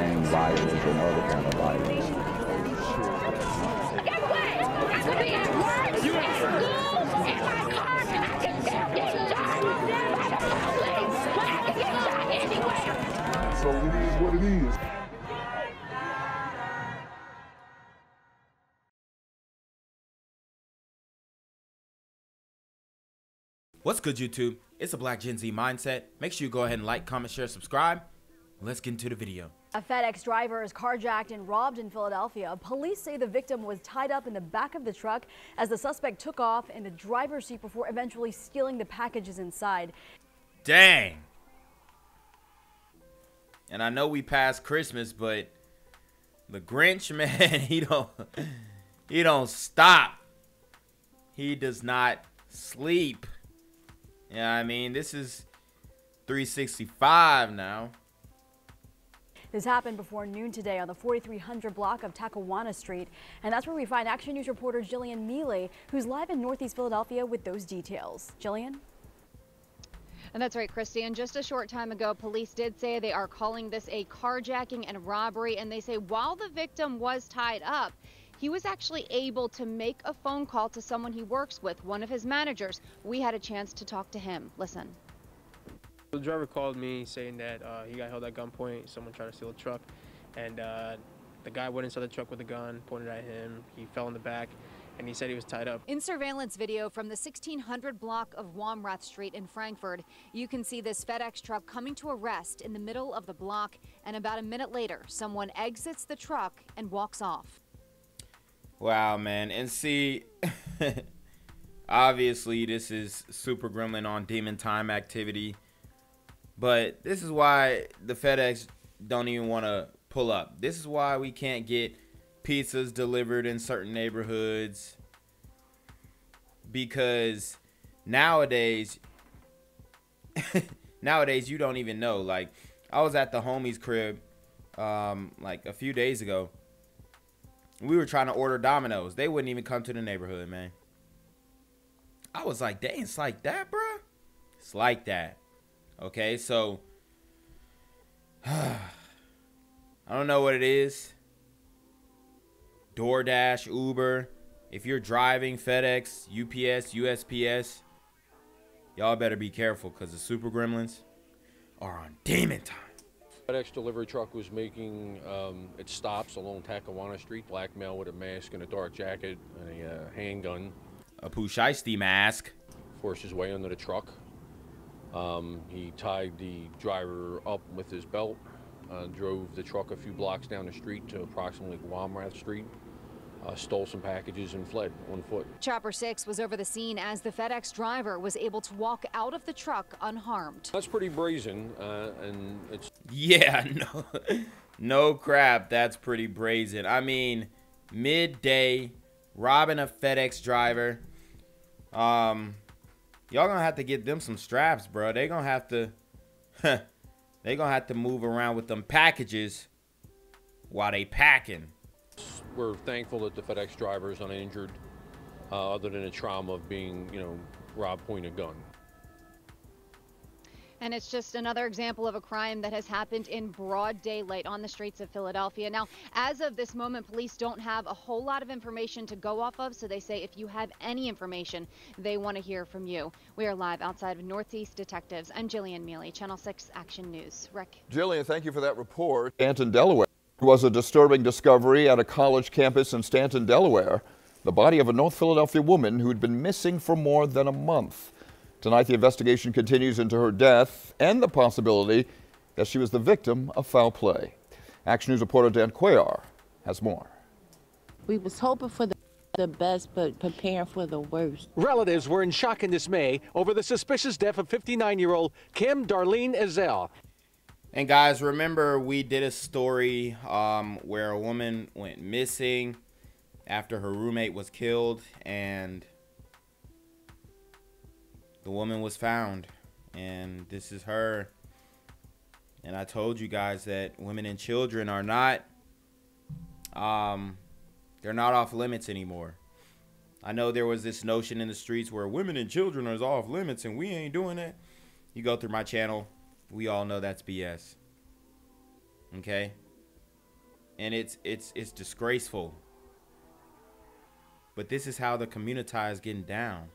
gang violence and other kind of violence. Get away! I could be at work, at school, in my car. I can still get shot by the police. I can get shot anywhere. So it is what it is. What's good, YouTube? It's a Black Gen Z Mindset. Make sure you go ahead and like, comment, share, subscribe. Let's get into the video. A FedEx driver is carjacked and robbed in Philadelphia. Police say the victim was tied up in the back of the truck as the suspect took off in the driver's seat before eventually stealing the packages inside. Dang. And I know we passed Christmas, but the Grinch, man, he don't stop. He does not sleep. Yeah, I mean, this is 365 now. This happened before noon today on the 4300 block of Tackawanna Street. And that's where we find Action News reporter Jillian Mealy, who's live in Northeast Philadelphia with those details. Jillian? And that's right, Christy. And just a short time ago, police did say they are calling this a carjacking and robbery. And they say while the victim was tied up, he was actually able to make a phone call to someone he works with, one of his managers. We had a chance to talk to him. Listen. The driver called me saying that he got held at gunpoint. Someone tried to steal a truck, and the guy went inside the truck with a gun, pointed at him. He fell in the back, and he said he was tied up. In surveillance video from the 1600 block of Wamrath Street in Frankfurt, you can see this FedEx truck coming to a rest in the middle of the block, and about a minute later, someone exits the truck and walks off. Wow, man. And see, obviously this is Super Gremlin on Demon Time activity. But this is why the FedEx don't even want to pull up. This is why we can't get pizzas delivered in certain neighborhoods. Because nowadays you don't even know. Like, I was at the homie's crib like a few days ago. We were trying to order Domino's. They wouldn't even come to the neighborhood, man. I was like, dang, it's like that, bro? It's like that. Okay, so I don't know what it is. DoorDash, Uber. If you're driving, FedEx, UPS, USPS, y'all better be careful because the Super Gremlins are on demon time. FedEx delivery truck was making its stops along Tackawanna Street. Black male with a mask and a dark jacket and a handgun. A Pusheisty mask. Forced his way under the truck. He tied the driver up with his belt, drove the truck a few blocks down the street to approximately Wamrath Street, stole some packages and fled on foot. Chopper 6 was over the scene as the FedEx driver was able to walk out of the truck unharmed. That's pretty brazen, and it's... Yeah, no crap, that's pretty brazen. I mean, midday, robbing a FedEx driver. Y'all gonna have to get them some straps, bro. They gonna have to move around with them packages while they packing. We're thankful that the FedEx driver is uninjured, other than the trauma of being, robbed pointing a gun. And it's just another example of a crime that has happened in broad daylight on the streets of Philadelphia. Now, as of this moment, police don't have a whole lot of information to go off of, so they say if you have any information, they want to hear from you. We are live outside of Northeast Detectives. I'm Jillian Mealy, Channel 6 Action News. Rick. Jillian, thank you for that report. Stanton, Delaware. It was a disturbing discovery at a college campus in Stanton, Delaware. The body of a North Philadelphia woman who'd been missing for more than a month. Tonight, the investigation continues into her death and the possibility that she was the victim of foul play. Action News reporter Dan Cuellar has more. We was hoping for the best, but preparing for the worst. Relatives were in shock and dismay over the suspicious death of 59-year-old Kim Darlene Ezell. And guys, remember we did a story where a woman went missing after her roommate was killed, and the woman was found, and this is her. And I told you guys that women and children are not, they're not off limits anymore. I know there was this notion in the streets where women and children are off limits and we ain't doing it. You go through my channel, we all know that's BS. Okay? And it's disgraceful. But this is how the community is getting down.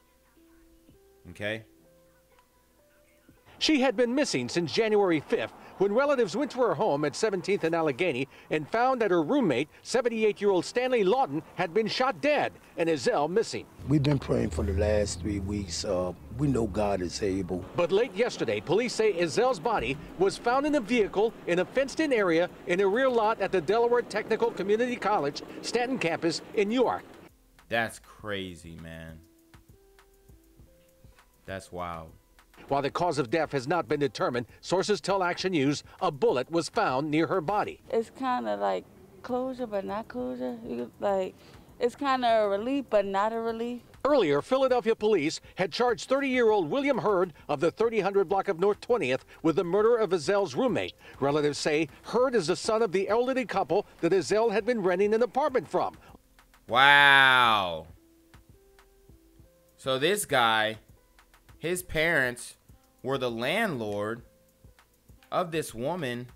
Okay? She had been missing since January 5th when relatives went to her home at 17th and Allegheny and found that her roommate, 78-year-old Stanley Lawton, had been shot dead and Ezell missing. We've been praying for the last 3 weeks. We know God is able. But late yesterday, police say Ezell's body was found in a vehicle in a fenced-in area in a rear lot at the Delaware Technical Community College, Stanton campus in Newark. That's crazy, man. That's wild. While the cause of death has not been determined, sources tell Action News a bullet was found near her body. It's kind of like closure, but not closure. It's kind of a relief, but not a relief. Earlier, Philadelphia police had charged 30-year-old William Hurd of the 3000 block of North 20th with the murder of Ezell's roommate. Relatives say Hurd is the son of the elderly couple that Ezell had been renting an apartment from. Wow. So this guy, his parents were the landlord of this woman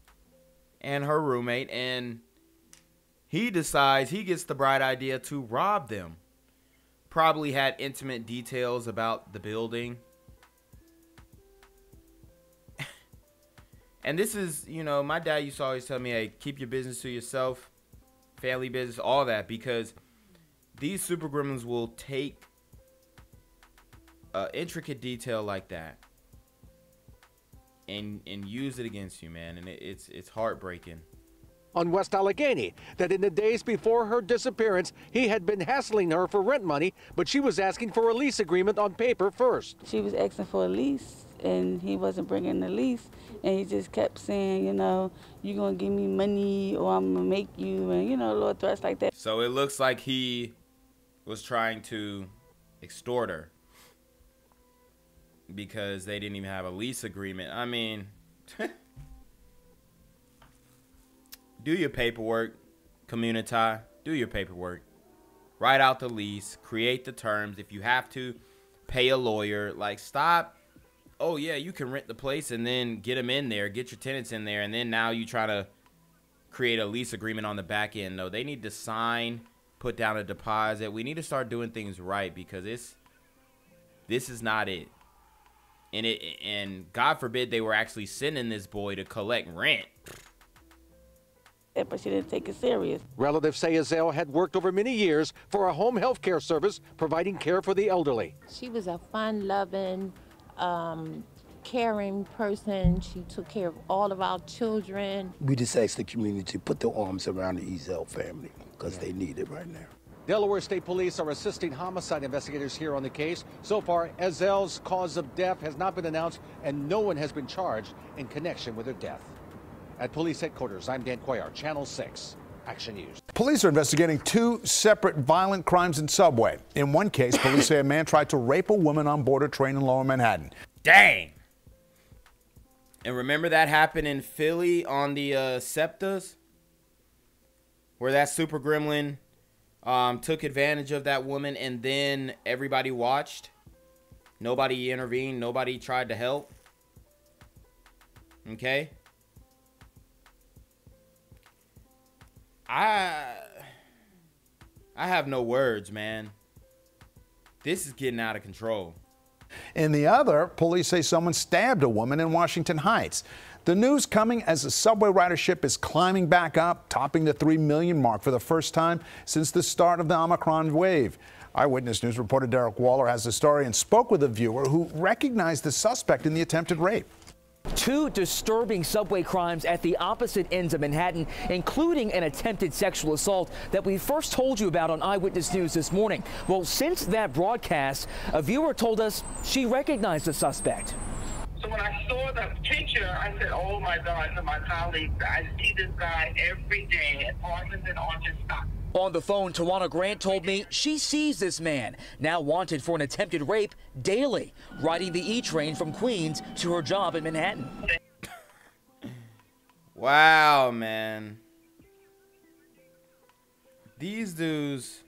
and her roommate, and he decides he gets the bright idea to rob them. Probably had intimate details about the building. And this is, you know, my dad used to always tell me, hey, keep your business to yourself, family business, all that, because these super gremlins will take intricate detail like that and use it against you, man. And it's heartbreaking. On West Allegheny, that in the days before her disappearance, he had been hassling her for rent money, but she was asking for a lease agreement on paper first. She was asking for a lease, and he wasn't bringing the lease, and he just kept saying, you know, you're going to give me money or I'm going to make you, and, you know, little threats like that. So it looks like he was trying to extort her because they didn't even have a lease agreement. I mean, do your paperwork, community. Do your paperwork. Write out the lease. Create the terms. If you have to, pay a lawyer. Like, stop. Oh, yeah, you can rent the place and then get them in there. Get your tenants in there. And then now you try to create a lease agreement on the back end. No, they need to sign, put down a deposit. We need to start doing things right because this is not it. And God forbid they were actually sending this boy to collect rent. But she didn't take it serious. Relatives say Ezell had worked over many years for a home health care service providing care for the elderly. She was a fun-loving, caring person. She took care of all of our children. We just asked the community to put their arms around the Ezell family because they need it right now. Delaware State Police are assisting homicide investigators here on the case. So far, Ezell's cause of death has not been announced, and no one has been charged in connection with her death. At police headquarters, I'm Dan Cuellar, Channel 6, Action News. Police are investigating 2 separate violent crimes in Subway. In one case, police say a man tried to rape a woman on board a train in Lower Manhattan. Dang. And remember that happened in Philly on the SEPTAs? Where that super gremlin took advantage of that woman and then everybody watched. Nobody intervened. Nobody tried to help. Okay? I have no words, man. This is getting out of control. In the other, police say someone stabbed a woman in Washington Heights. The news coming as the subway ridership is climbing back up, topping the 3 million mark for the first time since the start of the Omicron wave. Eyewitness News reporter Derek Waller has the story and spoke with a viewer who recognized the suspect in the attempted rape. 2 disturbing subway crimes at the opposite ends of Manhattan, including an attempted sexual assault that we first told you about on Eyewitness News this morning. Well, since that broadcast, a viewer told us she recognized the suspect. So when I saw the picture, I said, oh my God, to my colleagues, I see this guy every day at Parsons and Orange Stock. On the phone, Tawana Grant told me she sees this man, now wanted for an attempted rape, daily, riding the E train from Queens to her job in Manhattan. Wow, man. These dudes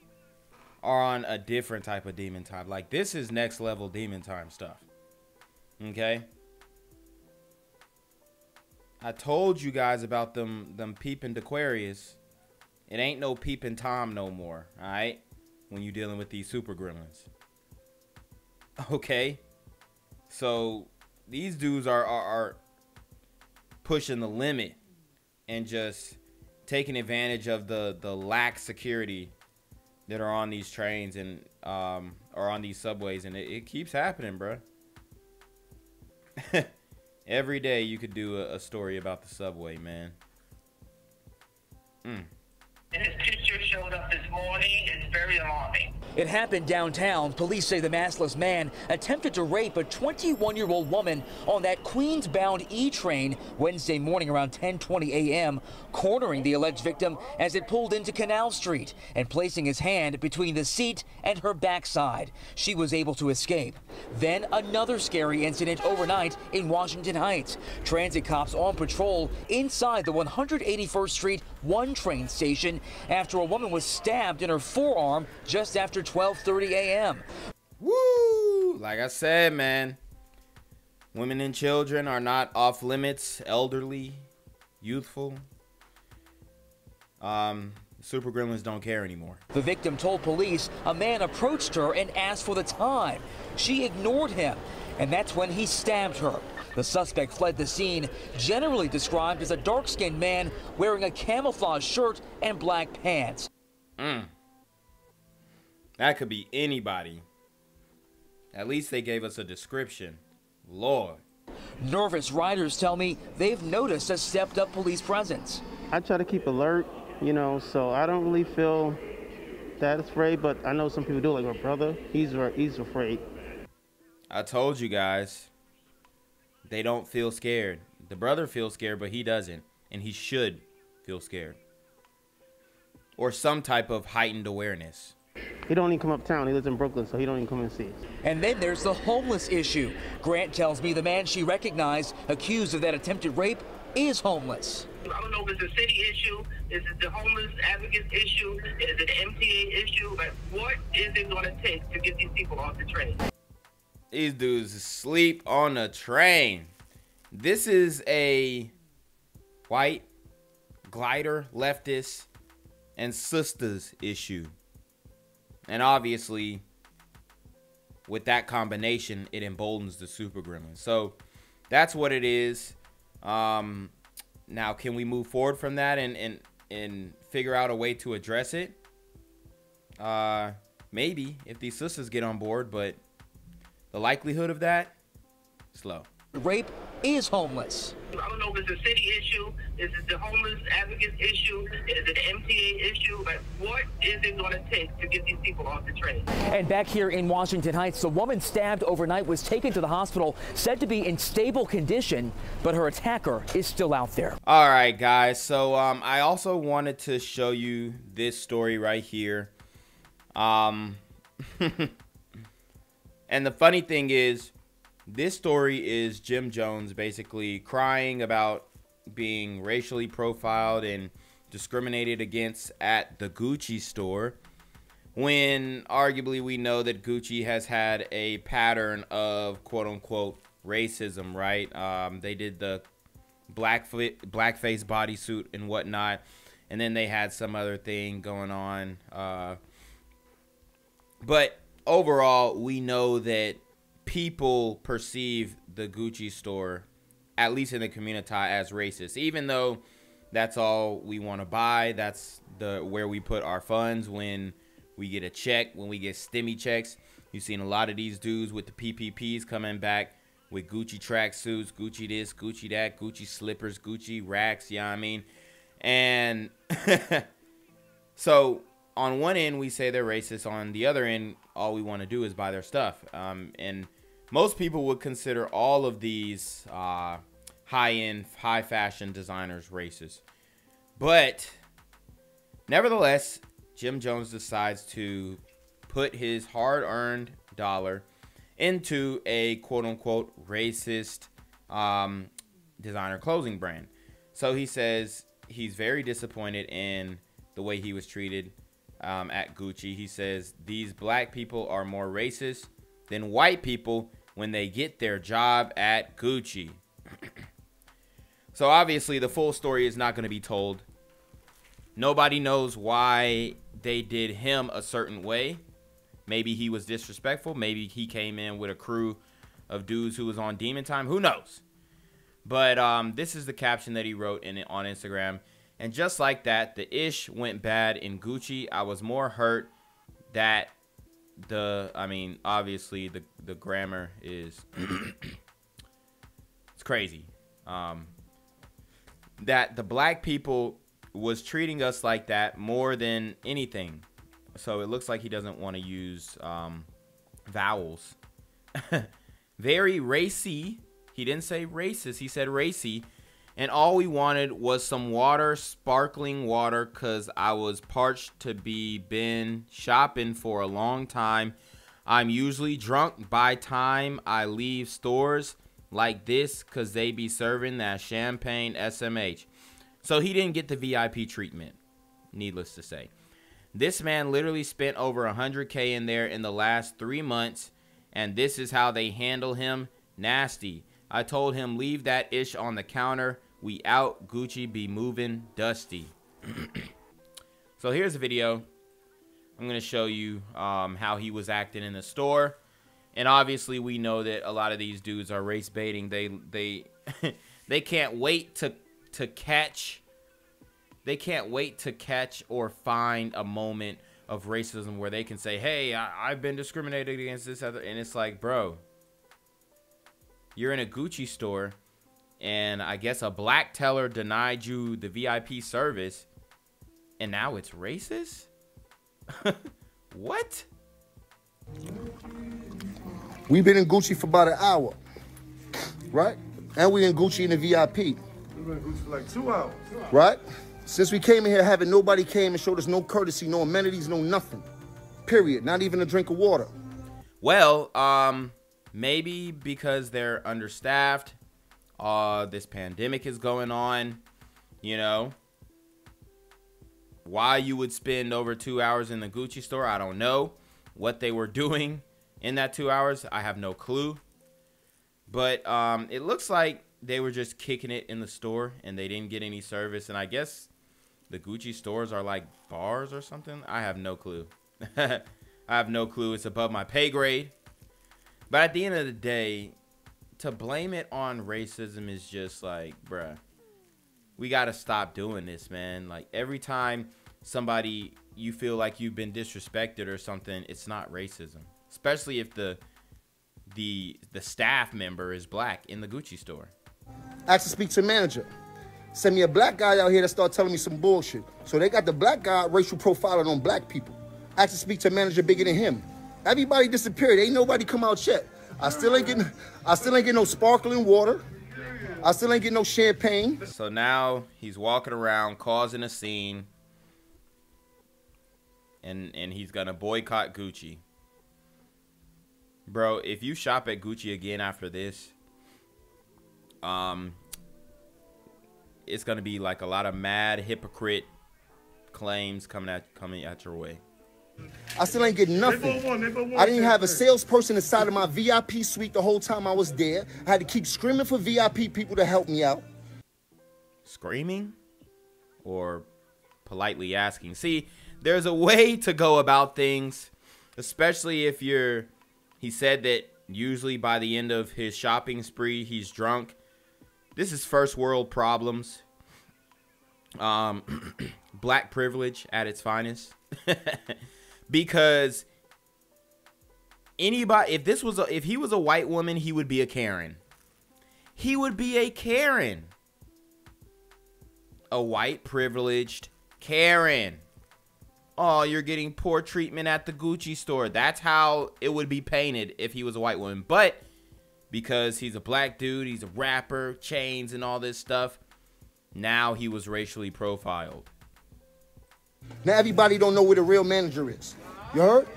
are on a different type of demon time. Like, this is next level demon time stuff. Okay? I told you guys about them peeping Aquarius it ain't no peeping Tom no more, all right? When you're dealing with these super gremlins. Okay? So these dudes are pushing the limit and just taking advantage of the lax security that are on these trains and or on these subways, and it keeps happening, bro. Every day you could do a story about the subway, man. And his picture showed up this morning. It's very alarming. It happened downtown. Police say the maskless man attempted to rape a 21-year-old woman on that Queens-bound E train Wednesday morning around 10:20 a.m., cornering the alleged victim as it pulled into Canal Street and placing his hand between the seat and her backside. She was able to escape. Then another scary incident overnight in Washington Heights. Transit cops on patrol inside the 181st Street 1 train station after a woman was stabbed in her forearm just after 12:30 a.m. Woo! Like I said, man, women and children are not off limits. Elderly, youthful. Super gremlins don't care anymore. The victim told police a man approached her and asked for the time. She ignored him, and that's when he stabbed her. The suspect fled the scene, generally described as a dark-skinned man wearing a camouflage shirt and black pants. That could be anybody. At least they gave us a description. Lord. Nervous riders tell me they've noticed a stepped-up police presence. I try to keep alert, you know, so I don't really feel that afraid, but I know some people do, like my brother. He's afraid. I told you guys. They don't feel scared. The brother feels scared, but he doesn't. And he should feel scared. Or some type of heightened awareness. He don't even come uptown. He lives in Brooklyn, so he don't even come and see us. And then there's the homeless issue. Grant tells me the man she recognized accused of that attempted rape is homeless. I don't know if it's a city issue. Is it the homeless advocates issue? Is it an MTA issue? Like, what is it going to take to get these people off the train? These dudes sleep on a train. This is a white glider, leftist, and sisters issue. And obviously, with that combination, it emboldens the super gremlin. So that's what it is. Now, can we move forward from that and figure out a way to address it? Maybe, if these sisters get on board, but the likelihood of that, slow. Rape is homeless. I don't know if it's a city issue. Is it the homeless advocates issue? Is it an MTA issue? Like, what is it going to take to get these people off the train? And back here in Washington Heights, the woman stabbed overnight was taken to the hospital, said to be in stable condition, but her attacker is still out there. All right, guys. So I also wanted to show you this story right here. And the funny thing is, this story is Jim Jones basically crying about being racially profiled and discriminated against at the Gucci store, when arguably we know that Gucci has had a pattern of quote-unquote racism, right? They did the blackface bodysuit and whatnot, and then they had some other thing going on. But overall, we know that people perceive the Gucci store, at least in the community, as racist, even though that's all we want to buy. That's where we put our funds when we get a check, when we get stimmy checks. You've seen a lot of these dudes with the PPPs coming back with Gucci tracksuits, Gucci this, Gucci that, Gucci slippers, Gucci racks, you know what I mean? And so on one end, we say they're racist. On the other end, all we want to do is buy their stuff. And most people would consider all of these high-end, high-fashion designers racist. But nevertheless, Jim Jones decides to put his hard-earned dollar into a quote-unquote racist designer clothing brand. So he says he's very disappointed in the way he was treated at Gucci. He says these black people are more racist than white people when they get their job at Gucci. So obviously the full story is not going to be told. Nobody knows why they did him a certain way. Maybe he was disrespectful. Maybe he came in with a crew of dudes who was on demon time. Who knows? But this is the caption that he wrote on Instagram. And just like that, the ish went bad in Gucci. I was more hurt that obviously the grammar is it's crazy. That the black people was treating us like that more than anything. So it looks like he doesn't want to use vowels. Very racy. He didn't say racist. He said racy. And all we wanted was some water, sparkling water, because I was parched to be been shopping for a long time. I'm usually drunk by time I leave stores like this because they be serving that champagne SMH. So he didn't get the VIP treatment, needless to say. This man literally spent over 100K in there in the last 3 months, and this is how they handle him. Nasty. I told him leave that ish on the counter. We out. Gucci be moving dusty. So here's a video. I'm going to show you how he was acting in the store. And obviously we know that a lot of these dudes are race baiting. They can't wait to catch. They can't wait to catch or find a moment of racism where they can say, hey, I've been discriminated against this other. And it's like, bro, you're in a Gucci store, and I guess a black teller denied you the VIP service, and now it's racist? What? We've been in Gucci for about an hour, right? And we in Gucci in the VIP. We've been in Gucci for like 2 hours. Right? Since we came in here, having nobody came and showed us no courtesy, no amenities, no nothing. Period. Not even a drink of water. Well, maybe because they're understaffed. This pandemic is going on. You know. Why you would spend over 2 hours in the Gucci store, I don't know. What they were doing in that 2 hours, I have no clue. But it looks like they were just kicking it in the store and they didn't get any service. And I guess the Gucci stores are like bars or something. I have no clue. I have no clue. It's above my pay grade. But at the end of the day, to blame it on racism is just like, bruh, we got to stop doing this, man. Like every time somebody, you feel like you've been disrespected or something, it's not racism. Especially if the staff member is black in the Gucci store. Asked to speak to the manager. Send me a black guy out here that start telling me some bullshit. So they got the black guy racial profiling on black people. Asked to speak to a manager bigger than him. Everybody disappeared. Ain't nobody come out yet. I still ain't getting no sparkling water. I still ain't getting no champagne. So now he's walking around causing a scene. And he's gonna boycott Gucci. Bro, if you shop at Gucci again after this, it's gonna be like a lot of mad hypocrite claims coming at your way. I still ain't getting nothing. I didn't have a salesperson inside of my VIP suite the whole time I was there. I had to keep screaming for VIP people to help me out. Screaming? Or politely asking? See, there's a way to go about things, especially if you're... He said that usually by the end of his shopping spree, he's drunk. This is first world problems. Black privilege at its finest. Because anybody, if he was a white woman, he would be a Karen. He would be a Karen. A white privileged Karen. Oh, you're getting poor treatment at the Gucci store. That's how it would be painted if he was a white woman. But because he's a black dude, he's a rapper, chains and all this stuff, now he was racially profiled. Now everybody don't know where the real manager is. You heard?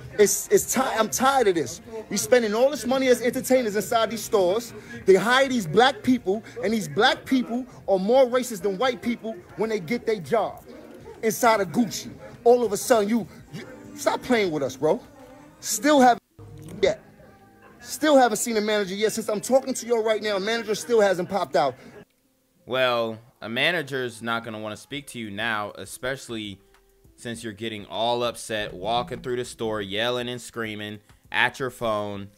I'm tired of this. We spending all this money as entertainers inside these stores. They hire these black people, and these black people are more racist than white people when they get their job inside of Gucci. All of a sudden, you stop playing with us, bro. Still haven't seen a manager yet. Since I'm talking to you right now, a manager still hasn't popped out. Well, a manager's not going to want to speak to you now, especially since you're getting all upset, walking through the store, yelling and screaming at your phone.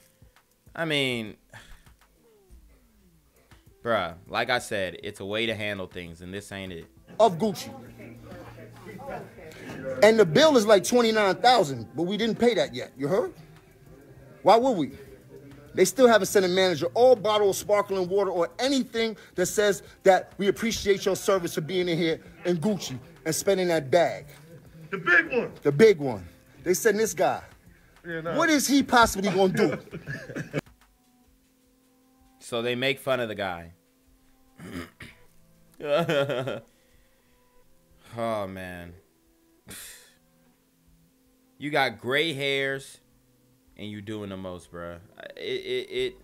I mean, bruh, like I said, it's a way to handle things, and this ain't it. Of Gucci. And the bill is like $29,000, but we didn't pay that yet. You heard? Why would we? They still haven't sent a manager or bottle of sparkling water or anything that says that we appreciate your service for being in here in Gucci and spending that bag. The big one. The big one. They sent this guy. Yeah, nah. What is he possibly going to do? So they make fun of the guy. Oh, man. You got gray hairs, and you doing the most, bruh. It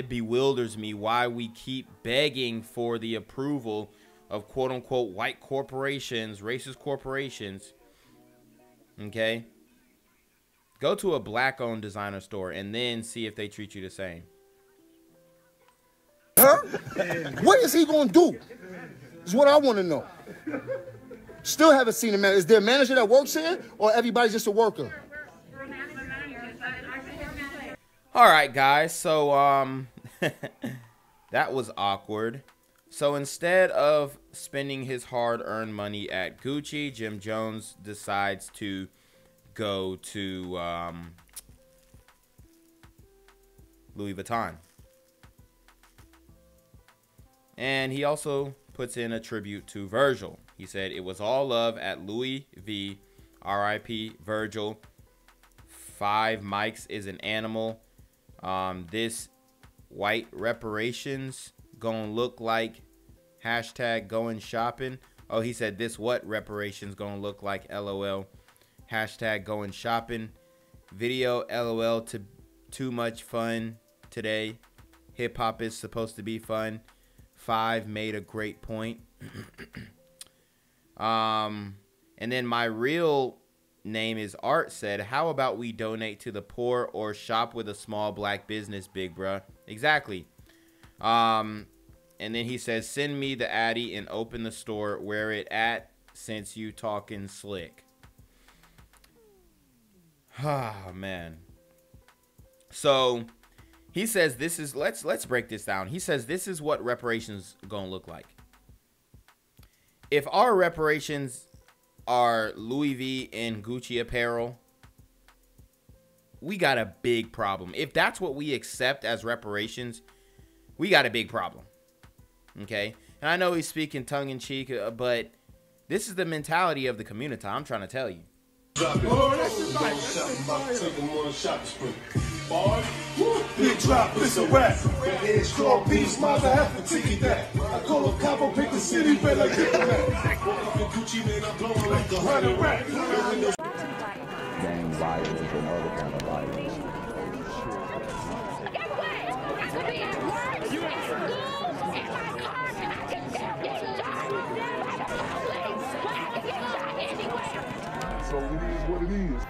bewilders me why we keep begging for the approval of quote-unquote white corporations, racist corporations. Okay? Go to a black-owned designer store and then see if they treat you the same. Huh? What is he going to do? Is what I want to know. Still haven't seen a manager. Is there a manager that works here, or everybody's just a worker? All right, guys. So, that was awkward. So instead of spending his hard-earned money at Gucci, Jim Jones decides to go to Louis Vuitton. And he also puts in a tribute to Virgil. He said, "It was all love at Louis V. R.I.P. Virgil. 5 mics is an animal. This white reparations gonna look like hashtag going shopping." Oh, he said this what reparations gonna look like, LOL. Hashtag going shopping. Video, LOL. Too much fun today. Hip hop is supposed to be fun. 5 made a great point. And then my real name is Art said, "How about we donate to the poor or shop with a small black business, big bruh?" Exactly. And then he says, "Send me the Addy and open the store where it at since you talking slick." Ah, man. So he says this is, let's break this down. He says this is what reparations gonna look like. If our reparations are Louis V and Gucci apparel, we got a big problem. If that's what we accept as reparations, we got a big problem. Okay? And I know he's speaking tongue-in-cheek, but this is the mentality of the community. I'm trying to tell you. Big drop, it's a rap. Head strong beats, miles I have to ticket that. I call up Capo, pick the city, bet like Diplomat. Gucci man, I'm blowing like 100 rap. Gang violence and other kind of violence. Guess what? I could be at work, at school, in my car, and I can still get shot by the police. But I can get shot anywhere. So it is what it is.